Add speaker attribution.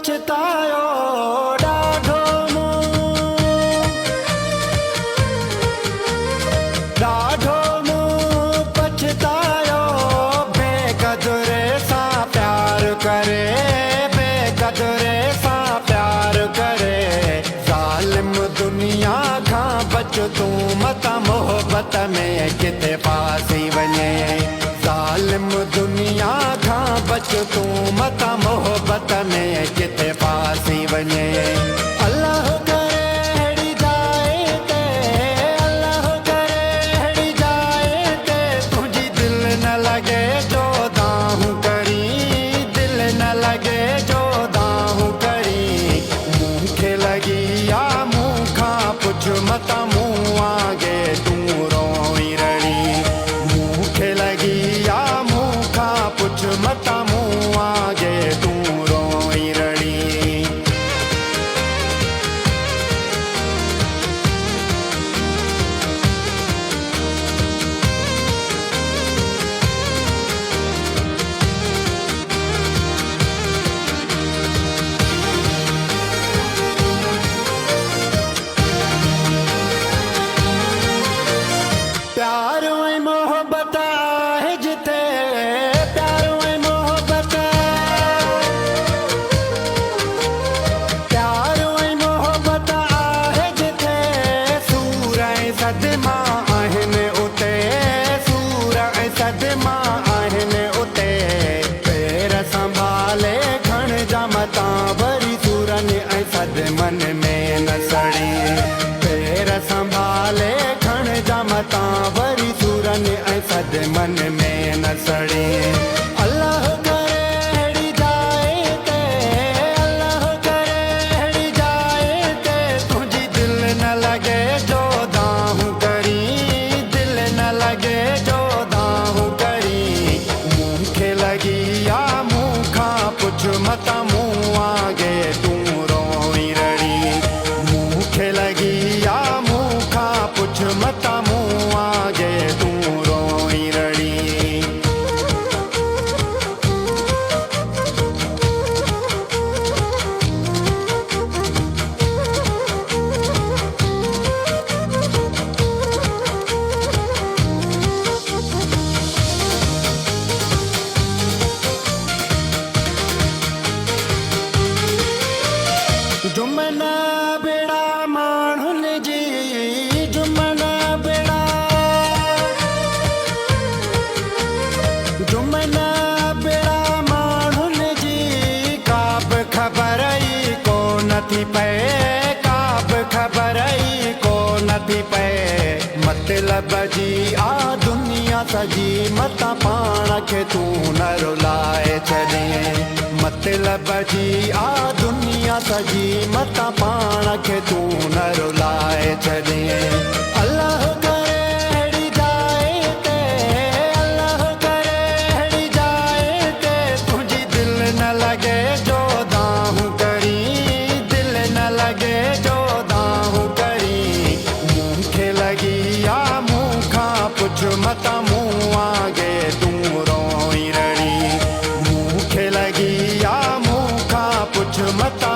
Speaker 1: पछतायो ॾाढो मूं पछतायो बेक़दुरे सां प्यार करे बेक़दुरे सां प्यार करे ज़ालिम दुनिया खां बच तूं मता मोहब्बत में किथे फासी वञे ज़ालिम दुनिया खां बच तूं मता मोहब्बत में किथे फासी वञे अल्लाह करे अहिड़ी जाए ते अल्लाह करे अहिड़ी जाए ते तुंहिंजी दिलि न लॻे जो दाहूं करी दिलि न लॻे जो दाहूं करी मूंखे लॻी आहे मूं खां पुछ मता मूं आगे तूं रोई रड़ी मूंखे लॻी आहे मूं खां पुछ मता मूं आगे तूं रोई रड़ी प्यार ऐं मोहब्बत आहे जिथे प्यार ऐं मोहब्बत प्यार ऐं मोहब्बत आहे जिथे सूर ऐं सदमा आहिनि उते सूर ऐं सदमा आहिनि उते पेर संभाले खणिजा मतां वरी सूरनि ऐं सदमनि में न सड़ी पेर संभाले खणिजा मतां वरी सूरनि ऐं सदमनि में न सड़ी अल्लाह करे अहिड़ी जाए ते अल्लाह करे अहिड़ी जाए ते तुंहिंजी दिलि न लॻे जो दाहूं करी दिलि न लॻे जो दाहूं करी मूंखे लॻी आहे मूं खां पुछ मता मूं आगे तूं रोई रड़ी मूंखे लॻी आहे मूं खां पुछ मता मूं आगे तूं रोई रड़ी जुमन बेड़ा माण्हुनि जी जुमन बेड़ा जुमन बेड़ा माण्हुनि जी का बि ख़बर ई को नथी पए का बि ख़बर ई को नथी पए मतिलब जी आ दुनिया सजी मता पाण खे तूं न रुलाए छॾे मतिलब जी आ दुनिया सजी मता पाण खे तूं न रुलाए छॾे अल्लाह करे अहिड़ी जाए ते अल्लाह करे अहिड़ी जाए ते तुंहिंजी दिलि न लॻे जो दाहूं करी दिलि न लॻे जो दाहूं करी मूंखे लॻी आहे मूं खां पुछ मता मूं आगे तूं रोई रड़ी मूंखे लॻी आहे मूं खां पुछ मता